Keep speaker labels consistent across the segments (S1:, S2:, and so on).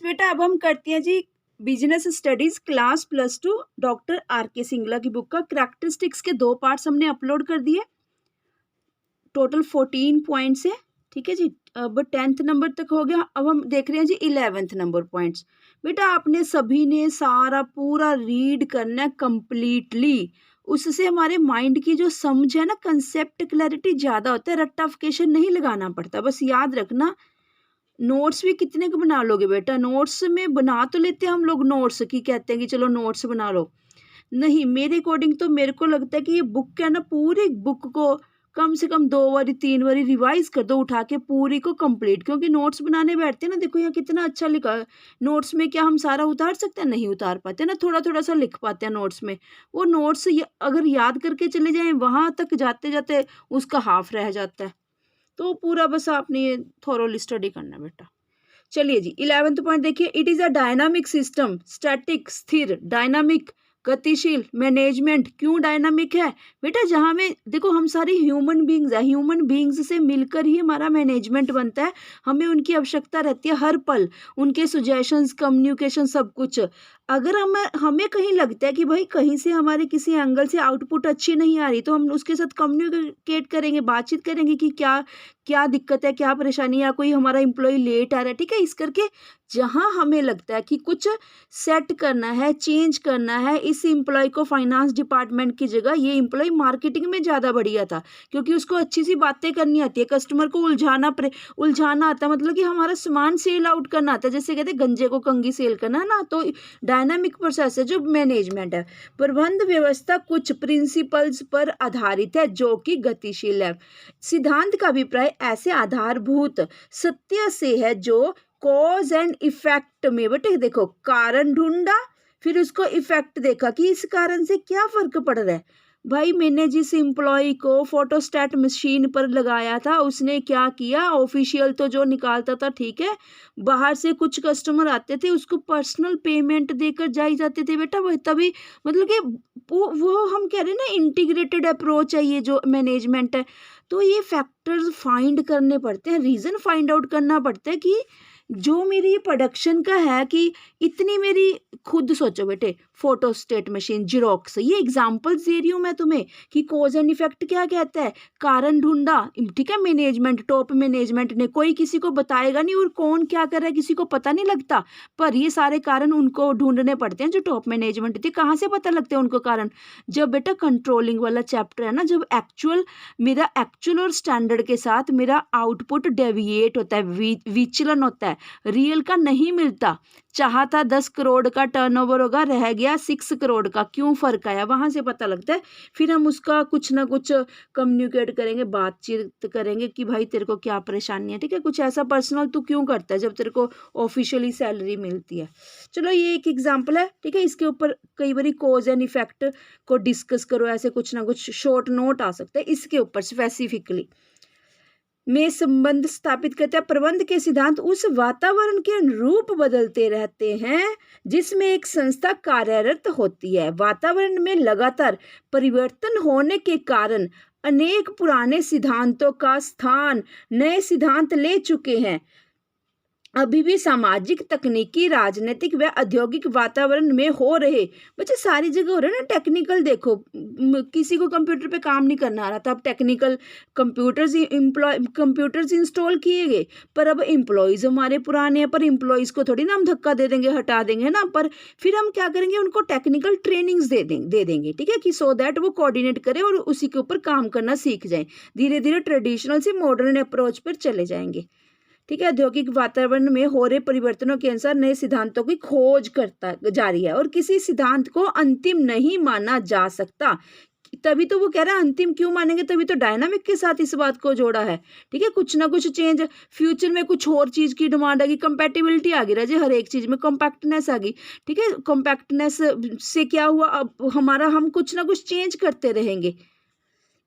S1: बेटा अब हम करते हैं जी business studies class +2 doctor R K. Singla की बुक का करैक्टरिस्टिक्स के 2 पार्ट्स हमने अपलोड कर दिए। टोटल 14 पॉइंट्स है, ठीक है जी। अब 10th नंबर तक हो गया। अब हम देख रहे हैं जी 11th नंबर पॉइंट्स। बेटा आपने सभी ने सारा पूरा रीड करना है कंप्लीटली। उससे हमारे माइंड की जो समझ है ना, कंसेप्ट क्लैरिटी ज़्यादा होता है, रट्टाफिकेशन नहीं लगाना पड़ता। बस याद रखना, नोट्स भी कितने के बना लोगे बेटा? नोट्स में बना तो लेते हैं हम लोग, नोट्स की कहते हैं कि चलो नोट्स बना लो। नहीं, मेरे अकॉर्डिंग तो मेरे को लगता है कि ये बुक है ना, पूरी बुक को कम से कम 2 बारी 3 बारी रिवाइज कर दो, उठा के पूरी को कंप्लीट। क्योंकि नोट्स बनाने बैठते हैं ना, देखो यहाँ कितना अच्छा लिखा है। नोट्स में क्या हम सारा उतार सकते हैं? नहीं उतार पाते ना, थोड़ा थोड़ा सा लिख पाते हैं नोट्स में। वो नोट्स अगर याद करके चले जाएं, वहां तक जाते जाते उसका हाफ रह जाता है। तो पूरा बस आपने ये थॉरोली स्टडी करना है बेटा। चलिए जी 11th पॉइंट देखिए, it is a dynamic system. Static स्थिर, डायनामिक गतिशील, मैनेजमेंट क्यों डायनामिक है बेटा? जहाँ में देखो हम सारे ह्यूमन बींग्स हैं, ह्यूमन बींग्स से मिलकर ही हमारा मैनेजमेंट बनता है। हमें उनकी आवश्यकता रहती है हर पल, उनके सुजेशंस, कम्युनिकेशन, सब कुछ। अगर हमें कहीं लगता है कि भाई कहीं से हमारे किसी एंगल से आउटपुट अच्छी नहीं आ रही, तो हम उसके साथ कम्युनिकेट करेंगे, बातचीत करेंगे कि क्या क्या दिक्कत है, क्या परेशानी है, या कोई हमारा एम्प्लॉय लेट आ रहा है, ठीक है। इस करके जहां हमें लगता है कि कुछ सेट करना है, चेंज करना है, इस एम्प्लॉय को फाइनेंस डिपार्टमेंट की जगह ये एम्प्लॉय मार्केटिंग में ज़्यादा बढ़िया था, क्योंकि उसको अच्छी सी बातें करनी आती है, कस्टमर को उलझाना आता है, मतलब कि हमारा सामान सेल आउट करना आता है। जैसे कहते हैं गंजे को कंघी सेल करना ना, तो डायनामिक प्रोसेस है जो मैनेजमेंट है। प्रबंध व्यवस्था कुछ प्रिंसिपल्स पर आधारित है जो कि गतिशील है। सिद्धांत का अभिप्राय ऐसे आधारभूत सत्य से है जो कॉज एंड इफेक्ट में, बेटे देखो कारण ढूंढा, फिर उसको इफेक्ट देखा कि इस कारण से क्या फर्क पड़ रहा है। भाई मैंने जिस एम्प्लॉय को फोटोस्टैट मशीन पर लगाया था, उसने क्या किया? ऑफिशियल तो जो निकालता था, ठीक है, बाहर से कुछ कस्टमर आते थे, उसको पर्सनल पेमेंट देकर जाई जाते थे बेटा। वह तभी मतलब कि वो हम कह रहे हैं ना, इंटीग्रेटेड अप्रोच है ये जो मैनेजमेंट है। तो ये फैक्टर्स फाइंड करने पड़ते हैं, रीज़न फाइंड आउट करना पड़ता है कि जो मेरी प्रोडक्शन का है, कि इतनी मेरी, खुद सोचो बेटे, फोटोस्टेट मशीन, जीरोक्स, ये एग्जांपल्स दे रही हूँ मैं तुम्हें कि कॉज एंड इफेक्ट क्या कहता है, कारण ढूंढा, ठीक है। मैनेजमेंट, टॉप मैनेजमेंट ने, कोई किसी को बताएगा नहीं और कौन क्या कर रहा है किसी को पता नहीं लगता, पर ये सारे कारण उनको ढूंढने पड़ते हैं जो टॉप मैनेजमेंट थी। कहाँ से पता लगते हैं उनको कारण? जब बेटा कंट्रोलिंग वाला चैप्टर है ना, जब मेरा एक्चुअल और स्टैंडर्ड के साथ मेरा आउटपुट डेविएट होता है, विचलन होता है, रियल का नहीं मिलता। चाहा था 10 करोड़ का टर्नओवर होगा, रह गया 6 करोड़ का, क्यों फर्क आया? वहां से पता लगता है। फिर हम उसका कुछ ना कुछ कम्युनिकेट करेंगे, बातचीत करेंगे कि भाई तेरे को क्या परेशानी है, ठीक है। कुछ ऐसा पर्सनल तू क्यों करता है जब तेरे को ऑफिशियली सैलरी मिलती है। चलो ये एक एग्जाम्पल है, ठीक है। इसके ऊपर कई बार कॉज एंड इफेक्ट को डिस्कस करो, ऐसे कुछ ना कुछ शॉर्ट नोट आ सकता है इसके ऊपर स्पेसिफिकली। में संबंध स्थापित करते हैं। प्रबंध के सिद्धांत उस वातावरण के अनुरूप बदलते रहते हैं जिसमें एक संस्था कार्यरत होती है। वातावरण में लगातार परिवर्तन होने के कारण अनेक पुराने सिद्धांतों का स्थान नए सिद्धांत ले चुके हैं। अभी भी सामाजिक, तकनीकी, राजनीतिक व औद्योगिक वातावरण में हो रहे, बच्चे सारी जगह हो रहे हैं ना। टेक्निकल देखो, किसी को कंप्यूटर पे काम नहीं करना आ रहा था, अब टेक्निकल कंप्यूटर्स इंस्टॉल किए गए, पर अब एम्प्लॉयज़ हमारे पुराने हैं, पर एम्प्लॉयज़ को थोड़ी ना हम धक्का दे देंगे, हटा देंगे ना, पर फिर हम क्या करेंगे, उनको टेक्निकल ट्रेनिंग्स दे देंगे, ठीक है, कि सो दैट वो कोऑर्डिनेट करें और उसी के ऊपर काम करना सीख जाएं। धीरे धीरे ट्रेडिशनल से मॉडर्न अप्रोच पर चले जाएंगे, ठीक है। औद्योगिक वातावरण में हो रहे परिवर्तनों के अनुसार नए सिद्धांतों की खोज करता जारी है और किसी सिद्धांत को अंतिम नहीं माना जा सकता। तभी तो वो कह रहा है अंतिम क्यों मानेंगे, तभी तो डायनामिक के साथ इस बात को जोड़ा है, ठीक है। कुछ ना कुछ चेंज, फ्यूचर में कुछ और चीज की डिमांड आ गई, कंपैटिबिलिटी आ गई राजे, हर एक चीज में कॉम्पैक्टनेस आ गई, ठीक है। कॉम्पैक्टनेस से क्या हुआ, अब हम कुछ ना कुछ चेंज करते रहेंगे।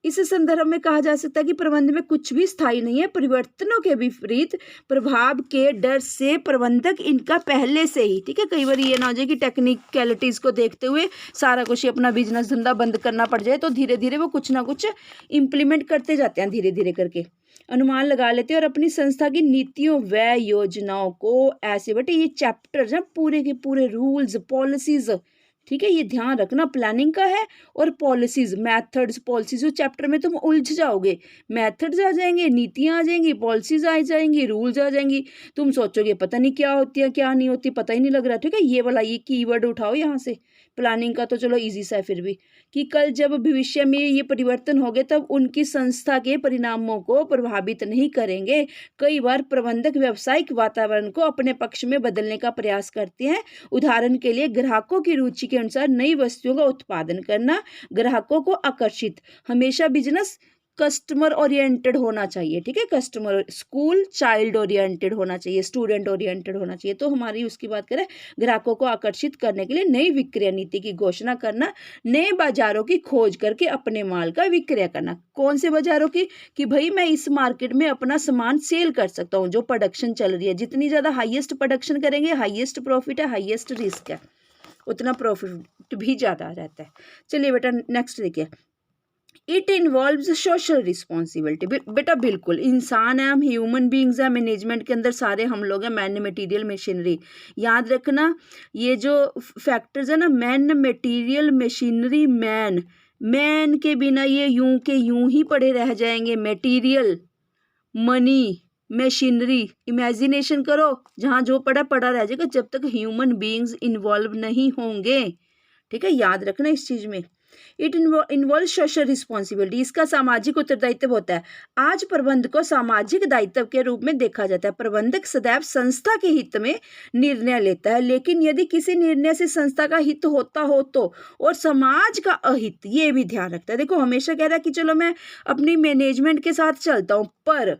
S1: इस संदर्भ में कहा जा सकता है कि प्रबंध में कुछ भी स्थायी नहीं है। परिवर्तनों के विपरीत प्रभाव के डर से प्रबंधक इनका पहले से ही, ठीक है। कई बार ये ना हो जाए कि टेक्निकलिटीज को देखते हुए सारा कुछ ही अपना बिजनेस धंधा बंद करना पड़ जाए, तो धीरे धीरे वो कुछ ना कुछ इम्प्लीमेंट करते जाते हैं धीरे धीरे करके। अनुमान लगा लेते हैं और अपनी संस्था की नीतियों व योजनाओं को ऐसे बेटे ये चैप्टर ना पूरे के पूरे रूल्स पॉलिसीज, ठीक है, ये ध्यान रखना प्लानिंग का है और पॉलिसीज मेथड्स पॉलिसीज उस चैप्टर में तुम उलझ जाओगे, मेथड्स आ जाएंगे, नीतियां आ जाएंगी, पॉलिसीज आ जाएंगी, रूल्स आ जाएंगी, तुम सोचोगे पता नहीं क्या होती है क्या नहीं होती, पता ही नहीं लग रहा। ठीक है, ये वाला ये कीवर्ड उठाओ यहाँ से, प्लानिंग का तो चलो इजी सा है फिर भी, कि कल जब भविष्य में ये परिवर्तन होंगे तब उनकी संस्था के परिणामों को प्रभावित नहीं करेंगे। कई बार प्रबंधक व्यावसायिक वातावरण को अपने पक्ष में बदलने का प्रयास करते हैं। उदाहरण के लिए ग्राहकों की रुचि के अनुसार नई वस्तुओं का उत्पादन करना, ग्राहकों को आकर्षित, हमेशा बिजनेस कस्टमर ओरिएंटेड होना चाहिए। ठीक है, कस्टमर स्कूल चाइल्ड ओरिएंटेड होना चाहिए, स्टूडेंट ओरिएंटेड होना चाहिए। तो हमारी उसकी बात करें, ग्राहकों को आकर्षित करने के लिए नई विक्रय नीति की घोषणा करना, नए बाजारों की खोज करके अपने माल का विक्रय करना। कौन से बाजारों की, कि भाई मैं इस मार्केट में अपना सामान सेल कर सकता हूँ, जो प्रोडक्शन चल रही है, जितनी ज़्यादा हाईएस्ट प्रोडक्शन करेंगे हाईएस्ट प्रॉफिट है, हाईएस्ट रिस्क है, उतना प्रॉफिट भी ज़्यादा रहता है। चलिए बेटा नेक्स्ट देखिए, इट इन्वॉल्व्स सोशल रिस्पॉन्सिबिलिटी। बेटा बिल्कुल, इंसान है हम, ह्यूमन बींग्स है, मैनेजमेंट के अंदर सारे हम लोग हैं, मैन मटेरियल मशीनरी। याद रखना ये जो फैक्टर्स है ना, man material machinery man, man के बिना ये यूं के यूं ही पड़े रह जाएंगे। मटेरियल मनी मशीनरी, इमेजिनेशन करो, जहाँ जो पड़ा पड़ा रह जाएगा जब तक ह्यूमन बींग्स इन्वॉल्व नहीं होंगे। ठीक है, याद रखना इस चीज में। इट इन्वॉल्व सोशल रिस्पॉन्सिबिलिटी, इसका सामाजिक उत्तरदायित्व होता है। आज प्रबंधक को सामाजिक दायित्व के रूप में देखा जाता है। प्रबंधक सदैव संस्था के हित में निर्णय लेता है, लेकिन यदि किसी निर्णय से संस्था का हित होता हो तो, और समाज का अहित, ये भी ध्यान रखता है। देखो हमेशा कह रहा है कि चलो मैं अपनी मैनेजमेंट के साथ चलता हूँ, पर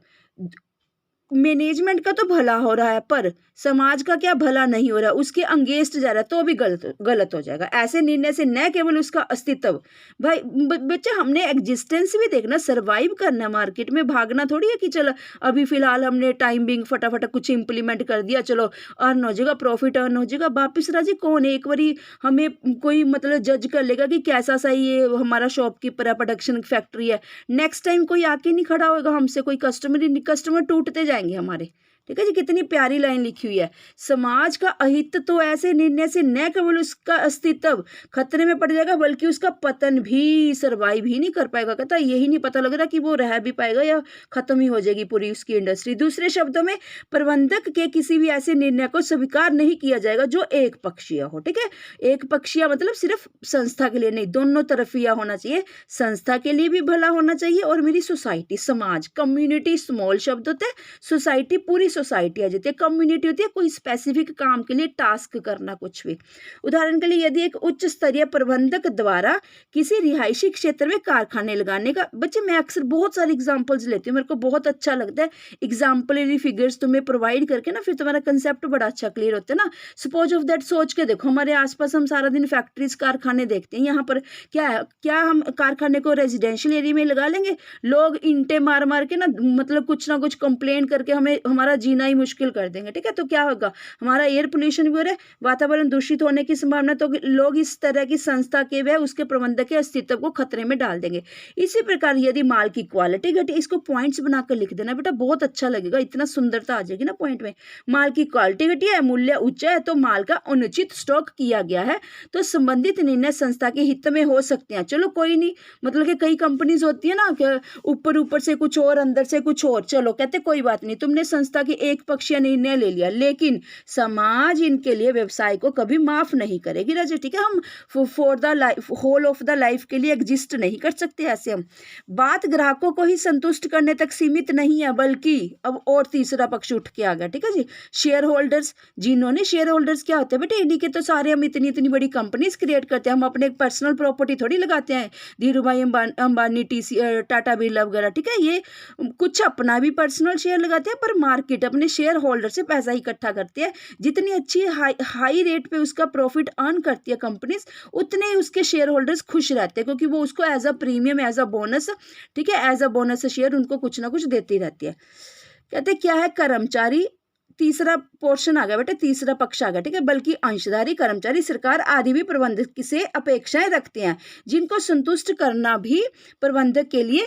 S1: मैनेजमेंट का तो भला हो रहा है पर समाज का क्या भला नहीं हो रहा, उसके अंगेंस्ट जा रहा है, तो भी गलत हो जाएगा। ऐसे निर्णय से न केवल उसका अस्तित्व, भाई बच्चे हमने एग्जिस्टेंस भी देखना, सरवाइव करना है, मार्केट में भागना थोड़ी है कि चलो अभी फिलहाल हमने टाइम बिंग फटाफट कुछ इंप्लीमेंट कर दिया, चलो अर्न हो जाएगा, प्रॉफिट अर्न हो जाएगा, वापिस राजी कौन है। एक बारी हमें कोई मतलब जज कर लेगा कि कैसा सा ये हमारा शॉपकीपर है, प्रोडक्शन फैक्ट्री है, नेक्स्ट टाइम कोई आके नहीं खड़ा होगा हमसे, कोई कस्टमर टूटते जाएंगे हमारे। ठीक है जी, कितनी प्यारी लाइन लिखी हुई है। समाज का अहित तो ऐसे निर्णय से न केवल उसका अस्तित्व खतरे में पड़ जाएगा बल्कि उसका पतन भी, सरवाइव ही नहीं कर पाएगा। कहता यही नहीं पता लग रहा कि वो रह भी पाएगा या खत्म ही हो जाएगी पूरी उसकी इंडस्ट्री। दूसरे शब्दों में प्रबंधक के किसी भी ऐसे निर्णय को स्वीकार नहीं किया जाएगा जो एक पक्षीय हो। ठीक है, एक पक्षीय मतलब सिर्फ संस्था के लिए नहीं, दोनों तरफिया होना चाहिए, संस्था के लिए भी भला होना चाहिए और मेरी सोसाइटी, समाज, कम्युनिटी स्मॉल शब्द होता है, सोसाइटी पूरी सोसाइटी आ जाती है, कम्युनिटी होती है कोई स्पेसिफिक काम के लिए टास्क करना कुछ भी। उदाहरण के लिए यदि एक उच्च स्तरीय प्रबंधक द्वारा किसी रिहायशी क्षेत्र में कारखाने लगाने का, बच्चे मैं अक्सर बहुत सारे एग्जांपल्स लेती हूँ, मेरे को बहुत अच्छा लगता है एग्जाम्पलरी फिगर्स तुम्हें प्रोवाइड करके ना, फिर तुम्हारा कंसेप्ट बड़ा अच्छा क्लियर होता है ना। सपोज ऑफ दैट सोच के देखो, हमारे आसपास हम सारा दिन फैक्ट्रीज कारखाने देखते हैं, यहाँ पर क्या है, क्या हम कारखाने को रेजिडेंशियल एरिया में लगा लेंगे, लोग ईंटें मार मार के ना मतलब कुछ ना कुछ कंप्लेन करके हमें हमारा जीना ही मुश्किल कर देंगे। ठीक है, तो क्या होगा, हमारा एयर पोल्यूशन भी हो रहा है, वातावरण दूषित होने की संभावना, तो लोग इस तरह की संस्था के व उसके प्रबंधक के अस्तित्व को खतरे में डाल देंगे। इसी प्रकार यदि माल की क्वालिटी घटी, इसको पॉइंट्स बनाकर लिख देना बेटा, बहुत अच्छा लगेगा, इतना सुंदरता आ जाएगी ना पॉइंट में। माल की क्वालिटी घटी है, मूल्य उच्च है, तो माल का अनुचित स्टॉक किया गया है, तो संबंधित निर्णय संस्था के हित में हो सकते हैं। चलो कोई नहीं, मतलब कि कई कंपनीज होती है ना कि ऊपर से कुछ और अंदर से कुछ और, चलो कहते कोई बात नहीं, तुमने संस्था की एक पक्षीय निर्णय ले लिया, लेकिन समाज इनके लिए व्यवसाय को कभी माफ नहीं करेगी राजा। ठीक है, हम for the life, whole of the life के लिए एग्जिस्ट नहीं कर सकते ऐसे हम। बात ग्राहकों को ही संतुष्ट करने तक सीमित नहीं है, बल्कि अब और तीसरा पक्ष उठ के आ गया। ठीक है जी, शेयर होल्डर्स, जिन्होंने शेयर होल्डर्स क्या होते हैं बेटे, इन्हीं के तो सारे हम इतनी इतनी बड़ी कंपनीज क्रिएट करते हैं, हम अपने पर्सनल प्रॉपर्टी थोड़ी लगाते हैं, धीरू भाई अंबानी, टाटा बिरला वगैरह। ठीक है, ये कुछ अपना भी पर्सनल शेयर लगाते हैं, पर मार्केट अपने शेयर होल्डर से पैसा इकट्ठा करती है। जितनी अच्छी हाई रेट पे उसका प्रॉफिट अर्न करती है कंपनीज, उतने ही उसके शेयर होल्डर्स खुश रहते हैं, क्योंकि वो उसको as a premium, as a bonus, ठीक है, एज अ बोनस शेयर उनको कुछ ना कुछ देती रहती है। कहते क्या है, कर्मचारी, तीसरा पोर्शन आ गया बेटा, तीसरा पक्ष आ गया। ठीक है, बल्कि अंशधारी, कर्मचारी, सरकार आदि भी प्रबंधक से अपेक्षाएं रखते हैं, जिनको संतुष्ट करना भी प्रबंधक के लिए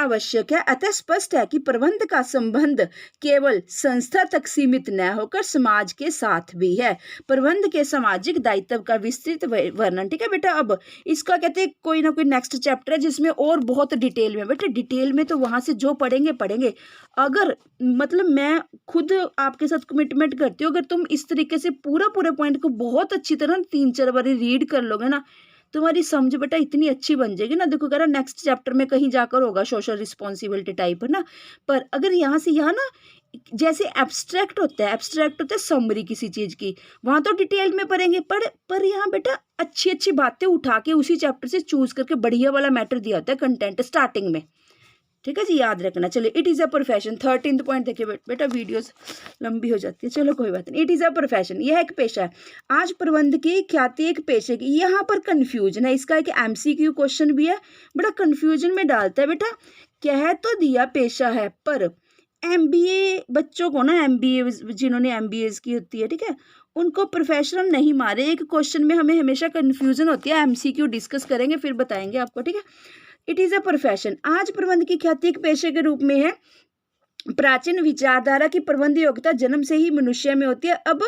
S1: आवश्यक है। अतः स्पष्ट है कि प्रबंध का संबंध केवल संस्था तक सीमित न होकर समाज के साथ भी है। प्रबंध के सामाजिक दायित्व का विस्तृत वर्णन। ठीक है बेटा, अब इसका कहते हैं कोई ना कोई नेक्स्ट चैप्टर है जिसमें और बहुत डिटेल में, बेटा डिटेल में तो वहां से जो पढ़ेंगे अगर मतलब मैं खुद आपके साथ कमिटमेंट करती हूँ, अगर तुम इस तरीके से पूरे पॉइंट को बहुत अच्छी तरह 3-4 बार रीड कर लोगे ना, तुम्हारी समझ बेटा इतनी अच्छी बन जाएगी ना। देखो कह रहा नेक्स्ट चैप्टर में कहीं जाकर होगा सोशल रिस्पॉन्सिबिलिटी टाइप, है ना, पर अगर यहाँ से यहाँ ना जैसे एब्स्ट्रैक्ट होता है समरी किसी चीज की, वहां तो डिटेल में पढ़ेंगे, पर यहाँ बेटा अच्छी बातें उठा के उसी चैप्टर से चूज करके बढ़िया वाला मैटर दिया होता है कंटेंट स्टार्टिंग में। ठीक है जी, याद रखना। चलिए, it is a profession, 13th point देखिए बेटा, वीडियोस लंबी हो जाती है, चलो कोई बात नहीं। इट इज़ अ प्रोफेशन, यह एक पेशा है। आज प्रबंध की ख्याति एक पेशे की, यहाँ पर कन्फ्यूजन है, इसका एक MCQ क्वेश्चन भी है, बड़ा कन्फ्यूजन में डालता है बेटा। कह तो दिया पेशा है, पर MBA बच्चों को ना, MBA जिन्होंने MBAs की होती है, ठीक है, उनको प्रोफेशनल नहीं मारे। एक क्वेश्चन में हमें हमेशा कन्फ्यूजन होती है, MCQ डिस्कस करेंगे फिर बताएंगे आपको। ठीक है, इट इज़ अ प्रोफेशन, आज प्रबंध की ख्याति एक पेशे के रूप में है। प्राचीन विचारधारा की प्रबंध योग्यता जन्म से ही मनुष्य में होती है, अब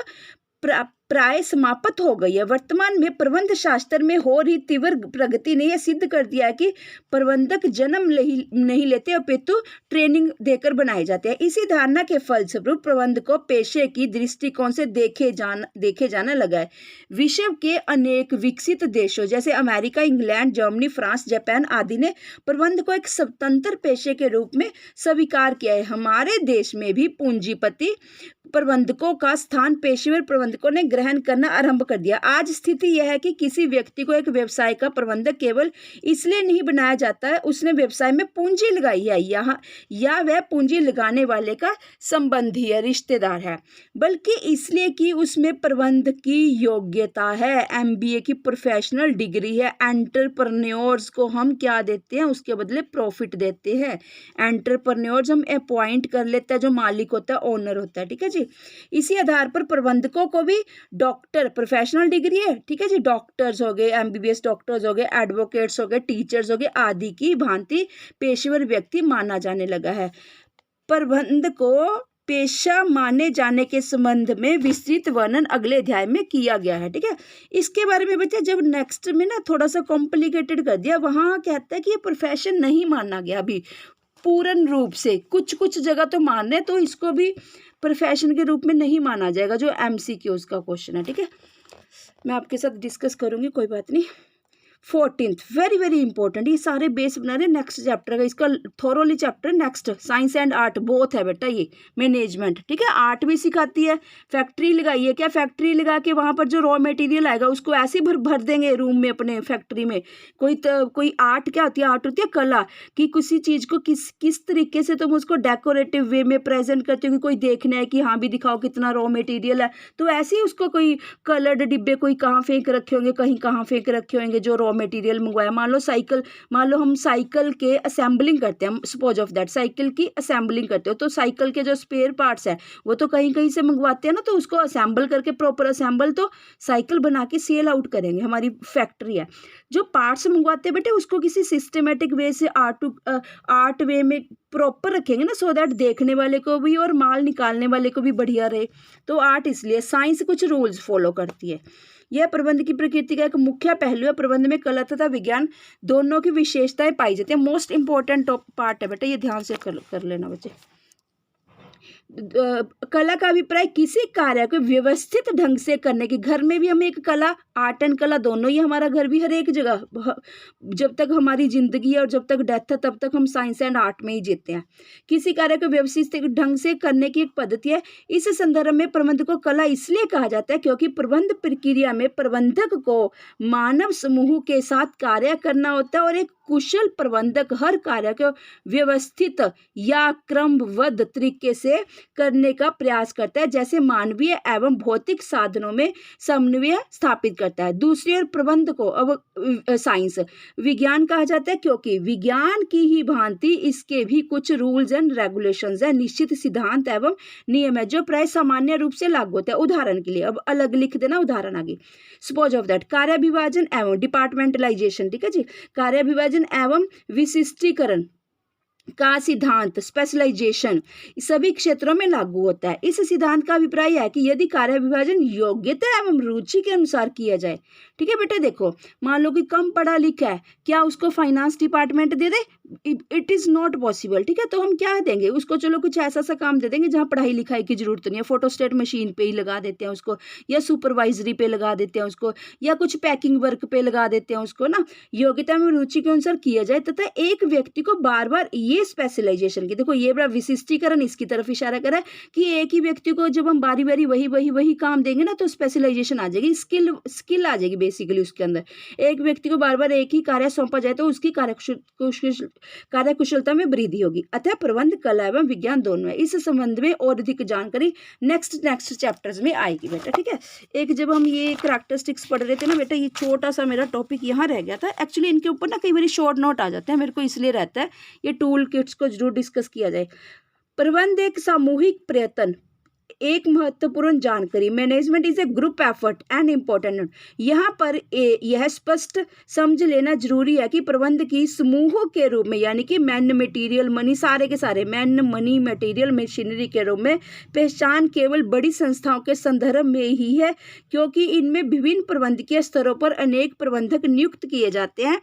S1: प्राय समाप्त हो गई है। वर्तमान में प्रबंध शास्त्र में हो रही तीव्र प्रगति ने यह सिद्ध कर दिया है कि प्रबंधक जन्म नहीं लेते, अपितु ट्रेनिंग देकर बनाए जाते हैं। इसी धारणा के फलस्वरूप प्रबंध को पेशे की दृष्टिकोण से देखे जाने लगा है। विश्व के अनेक विकसित देशों जैसे America, England, Germany, France, Japan आदि ने प्रबंध को एक स्वतंत्र पेशे के रूप में स्वीकार किया है। हमारे देश में भी पूंजीपति प्रबंधकों का स्थान पेशेवर प्रबंधकों ने ग्रहण करना आरंभ कर दिया। आज स्थिति यह है कि किसी व्यक्ति को एक व्यवसाय का प्रबंधक केवल इसलिए नहीं बनाया जाता है उसने व्यवसाय में पूंजी लगाई है या वह पूंजी लगाने वाले का संबंधी है, रिश्तेदार है, बल्कि इसलिए कि उसमें प्रबंध की योग्यता है, MBA की प्रोफेशनल डिग्री है। एंटरप्रेन्योर्स को हम क्या देते हैं, उसके बदले प्रॉफिट देते हैं। एंटरप्रेन्योर्स हम अपॉइंट कर लेते हैं, जो मालिक होता है, ओनर होता है। ठीक है जी, इसी आधार पर प्रबंधकों को भी डॉक्टर प्रोफेशनल डिग्री है, ठीक है जी, डॉक्टर्स हो गए, MBBS डॉक्टर्स हो गए, एडवोकेट्स हो गए, टीचर्स हो गए आदि की भांति पेशेवर व्यक्ति माना जाने लगा है। प्रबंध को पेशा माने जाने के संबंध में विस्तृत वर्णन अगले अध्याय में किया गया है। ठीक है, इसके बारे में बच्चे जब नेक्स्ट में ना थोड़ा सा कॉम्प्लिकेटेड कर दिया, वहां कहता है कि ये प्रोफेशन नहीं माना गया अभी पूर्ण रूप से, कुछ जगह तो मानने, तो इसको भी प्रोफेशन के रूप में नहीं माना जाएगा, जो MCQs का क्वेश्चन है। ठीक है, मैं आपके साथ डिस्कस करूंगी, कोई बात नहीं। 14th वेरी इंपॉर्टेंट, ये सारे बेस बना रहे नेक्स्ट चैप्टर का, इसका thoroughly chapter next. Science and art both है बेटा, ये मैनेजमेंट, ठीक है, आर्ट भी सिखाती है। फैक्ट्री लगाई है, क्या फैक्ट्री लगा के वहां पर जो रॉ मटेरियल आएगा उसको ऐसे भर देंगे रूम में अपने फैक्ट्री में। कोई आर्ट क्या होती है, आर्ट होती है कला, कि किसी चीज को किस तरीके से तुम उसको डेकोरेटिव वे में प्रेजेंट करते हो कि कोई देखना है कि हाँ भी दिखाओ कितना रॉ मटेरियल है, तो ऐसे ही उसको कोई कलर्ड डिब्बे कोई कहाँ फेंक रखे होंगे, कहीं कहाँ फेंक रखे होंगे जो रॉ मटेरियल मंगवाया। मान लो हम साइकिल के असेंबलिंग करते हैं, सपोज ऑफ दैट साइकिल की असेंबलिंग करते हो, तो साइकिल के जो स्पेयर पार्ट्स है वो तो कहीं से मंगवाते हैं ना, तो उसको असेंबल करके प्रॉपर असेंबल तो साइकिल बना के सेल आउट करेंगे, हमारी फैक्ट्री है। जो पार्ट्स मंगवाते हैं बेटे उसको किसी सिस्टमेटिक वे से आर्ट वे में प्रॉपर रखेंगे ना, सो दैट देखने वाले को भी और माल निकालने वाले को भी बढ़िया रहे। तो आर्ट इसलिए, साइंस कुछ रूल्स फॉलो करती है। यह प्रबंध की प्रकृति का एक मुख्य पहलू है। प्रबंध में कला तथा विज्ञान दोनों की विशेषताएं पाई जाती है। मोस्ट इंपॉर्टेंट पार्ट है बेटा, ये ध्यान से कर लेना बच्चे। कला का अभिप्राय किसी कार्य को व्यवस्थित ढंग से करने की। घर में भी हमें एक कला, आर्ट एंड कला दोनों ही, हमारा घर भी हर एक जगह, जब तक हमारी जिंदगी है और जब तक डेथ है तब तक हम साइंस एंड आर्ट में ही जीते हैं। किसी कार्य को व्यवस्थित ढंग से करने की एक पद्धति है। इस संदर्भ में प्रबंध को कला इसलिए कहा जाता है क्योंकि प्रबंध प्रक्रिया में प्रबंधक को मानव समूह के साथ कार्य करना होता है और एक कुशल प्रबंधक हर कार्य को व्यवस्थित या क्रमबद्ध तरीके से करने का प्रयास करता है, जैसे मानवीय एवं भौतिक साधनों में समन्वय स्थापित करता है। दूसरी ओर प्रबंध को अब साइंस विज्ञान कहा जाता है क्योंकि विज्ञान की ही भांति इसके भी कुछ रूल्स एंड रेगुलेशंस है, निश्चित सिद्धांत एवं नियम है जो प्राय सामान्य रूप से लागू होता है। उदाहरण के लिए, अब अलग लिख देना उदाहरण आगे। सपोज ऑफ दैट, कार्य विभाजन एवं डिपार्टमेंटलाइजेशन, ठीक है जी, कार्य विभाजन एवं विशिष्टीकरण, का सिद्धांत स्पेशलाइजेशन सभी क्षेत्रों में लागू होता है। इस सिद्धांत का अभिप्राय है कि यदि कार्य विभाजन योग्यता एवं रुचि के अनुसार किया जाए। ठीक है बेटा, देखो मान लो कि कम पढ़ा लिखा है, क्या उसको finance department they they? It is not possible. ठीक है, तो हम क्या देंगे उसको? चलो कुछ ऐसा सा काम दे देंगे जहाँ पढ़ाई लिखाई की जरूरत नहीं है, फोटोस्टेट मशीन पे ही लगा देते हैं उसको, या सुपरवाइजरी पे लगा देते हैं उसको, या कुछ पैकिंग वर्क पे लगा देते हैं उसको ना। योग्यता में रुचि के अनुसार किया जाए तथा एक व्यक्ति को बार बार ये स्पेशलाइजेशन की, देखो ये बड़ा विशिष्टीकरण इसकी तरफ इशारा कर रहा है कि एक ही व्यक्ति को जब हम बारी बारी वही काम देंगे ना तो स्पेशलाइजेशन आ जाएगी, स्किल आ जाएगी बेसिकली उसके अंदर। एक व्यक्ति को बार बार एक ही कार्य सौंपा जाए तो उसकी कार्यकुशलता में वृद्धि होगी। अतः प्रबंध कला एवं विज्ञान दोनों है। इस संबंध में और अधिक जानकारी नेक्स्ट चैप्टर्स में आएगी बेटा। ठीक है, एक जब हम ये करैक्टरिस्टिक्स पढ़ रहे थे ना बेटा, ये छोटा सा मेरा टॉपिक यहाँ रह गया था। एक्चुअली इनके ऊपर ना कई बार शॉर्ट नोट आ जाते हैं, मेरे को इसलिए रहता है ये टूल किट्स को जरूर डिस्कस किया जाए। प्रबंध एक सामूहिक प्रयत्न, एक महत्वपूर्ण जानकारी। Management is a group effort and important. यहाँ पर यह स्पष्ट समझ लेना जरूरी है कि प्रबंध की समूहों के रूप में, यानी कि मैन मटेरियल मनी, सारे के सारे मैन मनी मटेरियल मशीनरी के रूप में पहचान केवल बड़ी संस्थाओं के संदर्भ में ही है, क्योंकि इनमें विभिन्न प्रबंधकीय स्तरों पर अनेक प्रबंधक नियुक्त किए जाते हैं।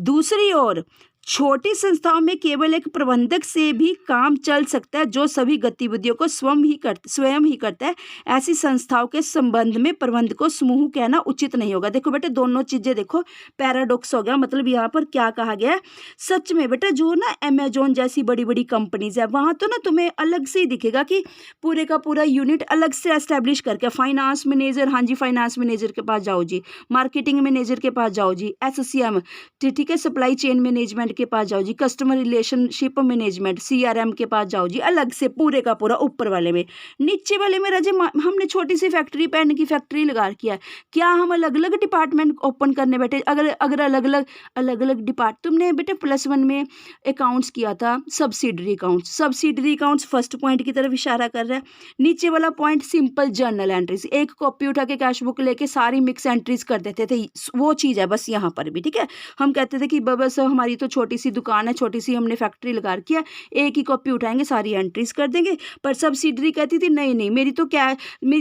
S1: दूसरी ओर छोटी संस्थाओं में केवल एक प्रबंधक से भी काम चल सकता है जो सभी गतिविधियों को स्वयं ही करता है। ऐसी संस्थाओं के संबंध में प्रबंध को समूह कहना उचित नहीं होगा। देखो बेटा दोनों चीजें देखो, पैराडॉक्स हो गया। मतलब यहाँ पर क्या कहा गया है, सच में बेटा जो ना अमेजोन जैसी बड़ी बड़ी कंपनीज है वहाँ तो ना तुम्हें अलग से ही दिखेगा कि पूरे का पूरा यूनिट अलग से एस्टेब्लिश करके, फाइनेंस मैनेजर, हाँ जी फाइनेंस मैनेजर के पास जाओ जी, मार्केटिंग मैनेजर के पास जाओ जी, SCM ठीक है, सप्लाई चेन मैनेजमेंट के पास जाओ जी, कस्टमर रिलेशनशिप मैनेजमेंट CRM के पास जाओ जी, अलग से पूरे का पूरा। ऊपर वाले में, नीचे वाले में राजे हमने छोटी सी फैक्ट्री, पेन की फैक्ट्री लगा रखी है, क्या हम अलग अलग डिपार्टमेंट ओपन करने बैठे? अगर अलग अलग डिपार्ट, तुमने बेटे +1 में अकाउंट्स किया था, सब्सिडरी अकाउंट्स फर्स्ट पॉइंट की तरफ इशारा कर रहा है। नीचे वाला पॉइंट सिंपल जर्नल एंट्रीज, एक कॉपी उठा के कैश बुक लेके सारी मिक्स एंट्रीज कर देते थे, वो चीज़ है बस यहाँ पर भी। ठीक है, हम कहते थे कि बस हमारी तो छोटी सी दुकान है, छोटी सी हमने फैक्ट्री लगा रखी है, एक ही कॉपी उठाएंगे सारी एंट्रीज कर देंगे। पर सब्सिडरी कहती थी नहीं मेरी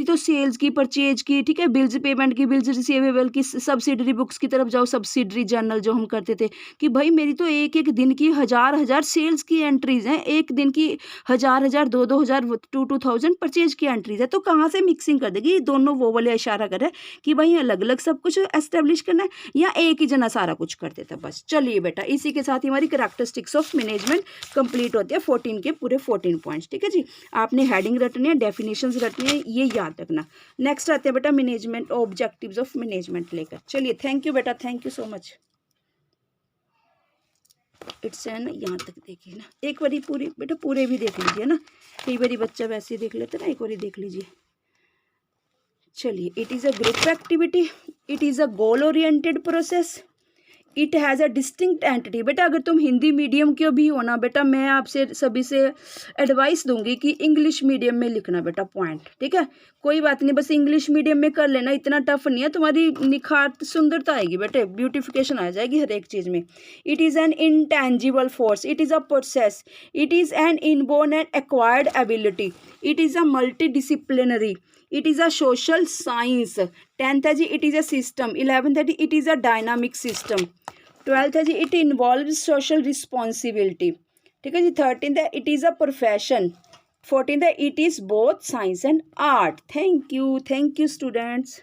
S1: तो सेल्स की, परचेज की, ठीक है, बिल्स पेमेंट की, बिल्स रिसीवेबल की, सब्सिडरी बुक्स की तरफ जाओ, सब्सिडरी जर्नल जो हम करते थे कि भाई मेरी तो एक दिन की हजार सेल्स की एंट्रीज हैं, एक दिन की हजार 2,000 2,000 परचेज की एंट्रीज है, तो कहाँ से मिक्सिंग कर देगी? दोनों वो वाले इशारा कर रहे हैं कि भाई अलग अलग सब कुछ एस्टेब्लिश करना है या एक ही जना सारा कुछ कर देता। बस चलिए बेटा, इसी के साथ ही हमारी करैक्टरिस्टिक्स ऑफ मैनेजमेंट कंप्लीट होती है, 14 के पूरे 14 पॉइंट्स। ठीक है जी, आपने हेडिंग रटनी है, डेफिनेशंस रटनी है, ये याद रखना। नेक्स्ट आते हैं बेटा मैनेजमेंट ऑब्जेक्टिव्स ऑफ मैनेजमेंट लेकर। चलिए, थैंक यू बेटा, thank you so much. It's है ना, यहाँ तक देखिए ना, एक बारी पूरी बेटा पूरे भी देख लीजिए ना, कई बारी बच्चा वैसे ही देख लेते ना, एक बारी देख लीजिए। चलिए, it is a group activity, it is a goal oriented process, it has a distinct entity. बेटा अगर तुम हिंदी मीडियम के भी हो ना बेटा, मैं आपसे सभी से एडवाइस दूंगी कि इंग्लिश मीडियम में लिखना बेटा पॉइंट। ठीक है, कोई बात नहीं, बस इंग्लिश मीडियम में कर लेना, इतना टफ नहीं है, तुम्हारी निखार सुंदरता आएगी बेटे, ब्यूटिफिकेशन आ जाएगी हर एक चीज़ में। It is an intangible force, it is a process, it is an inborn and acquired ability, it is a multi disciplinary, it is a social science. 10th है जी, it is a system. 11th है जी, it is a dynamic system. 12th है जी, it involve social responsibility. ठीक है जी। 13th है, it is a profession. 14th है, it is both science and art. Thank you students.